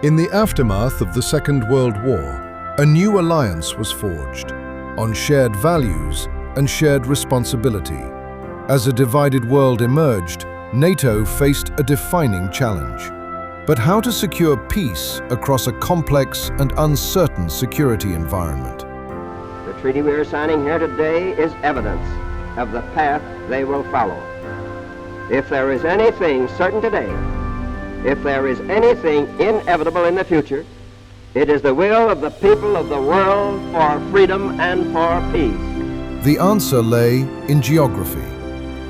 In the aftermath of the Second World War, a new alliance was forged on shared values and shared responsibility. As a divided world emerged, NATO faced a defining challenge. But how to secure peace across a complex and uncertain security environment? The treaty we are signing here today is evidence of the path they will follow. If there is anything certain today, if there is anything inevitable in the future, it is the will of the people of the world for freedom and for peace. The answer lay in geography.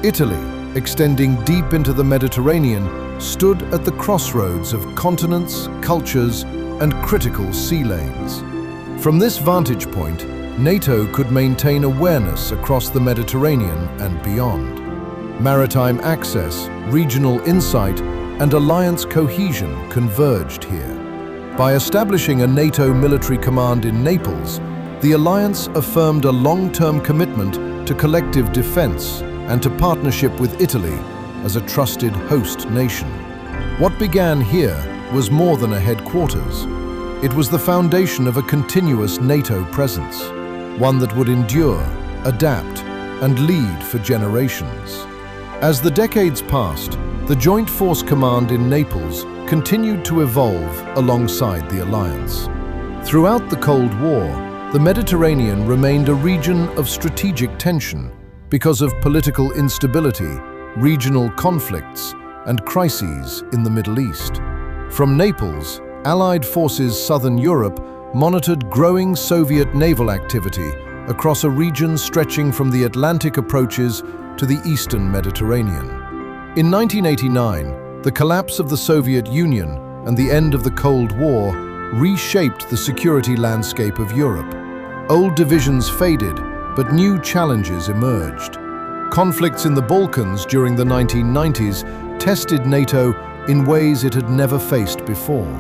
Italy, extending deep into the Mediterranean, stood at the crossroads of continents, cultures, and critical sea lanes. From this vantage point, NATO could maintain awareness across the Mediterranean and beyond. Maritime access, regional insight, and alliance cohesion converged here. By establishing a NATO military command in Naples, the alliance affirmed a long-term commitment to collective defense and to partnership with Italy as a trusted host nation. What began here was more than a headquarters. It was the foundation of a continuous NATO presence, one that would endure, adapt, and lead for generations. As the decades passed, the Joint Force Command in Naples continued to evolve alongside the alliance. Throughout the Cold War, the Mediterranean remained a region of strategic tension because of political instability, regional conflicts, and crises in the Middle East. From Naples, Allied forces southern Europe monitored growing Soviet naval activity across a region stretching from the Atlantic approaches to the eastern Mediterranean. In 1989, the collapse of the Soviet Union and the end of the Cold War reshaped the security landscape of Europe. Old divisions faded, but new challenges emerged. Conflicts in the Balkans during the 1990s tested NATO in ways it had never faced before.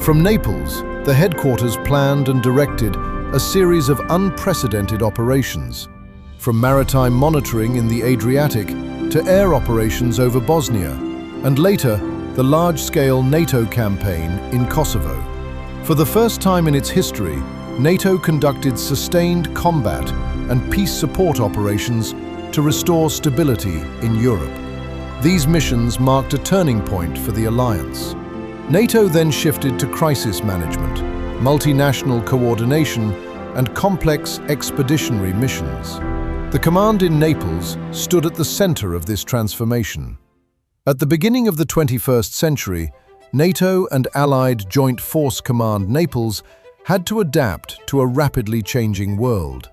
From Naples, the headquarters planned and directed a series of unprecedented operations, from maritime monitoring in the Adriatic to air operations over Bosnia, and later, the large-scale NATO campaign in Kosovo. For the first time in its history, NATO conducted sustained combat and peace support operations to restore stability in Europe. These missions marked a turning point for the alliance. NATO then shifted to crisis management, multinational coordination, and complex expeditionary missions. The command in Naples stood at the center of this transformation. At the beginning of the 21st century, NATO and Allied Joint Force Command Naples had to adapt to a rapidly changing world.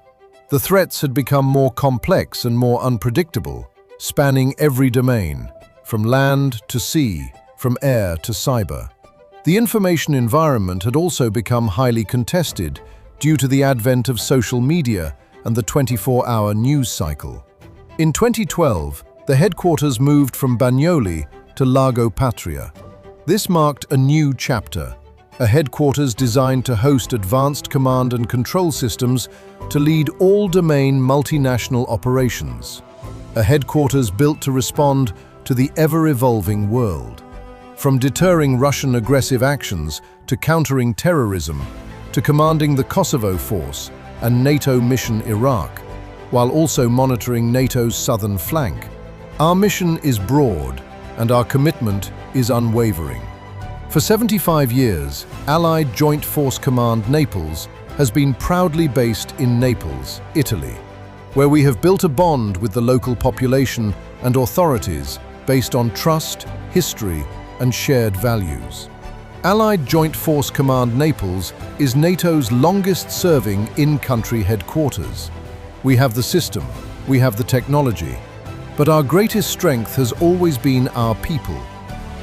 The threats had become more complex and more unpredictable, spanning every domain, from land to sea, from air to cyber. The information environment had also become highly contested due to the advent of social media and the 24-hour news cycle. In 2012, the headquarters moved from Bagnoli to Lago Patria. This marked a new chapter, a headquarters designed to host advanced command and control systems to lead all-domain multinational operations. A headquarters built to respond to the ever-evolving world. From deterring Russian aggressive actions to countering terrorism, to commanding the Kosovo force and NATO mission Iraq, while also monitoring NATO's southern flank. Our mission is broad, and our commitment is unwavering. For 75 years, Allied Joint Force Command Naples has been proudly based in Naples, Italy, where we have built a bond with the local population and authorities based on trust, history, and shared values. Allied Joint Force Command Naples is NATO's longest-serving in-country headquarters. We have the system, we have the technology, but our greatest strength has always been our people.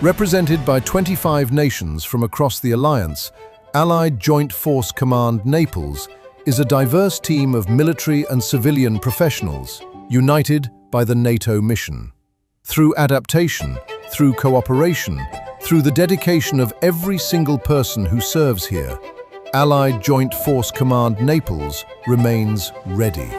Represented by 25 nations from across the alliance, Allied Joint Force Command Naples is a diverse team of military and civilian professionals, united by the NATO mission. Through adaptation, through cooperation, through the dedication of every single person who serves here, Allied Joint Force Command Naples remains ready.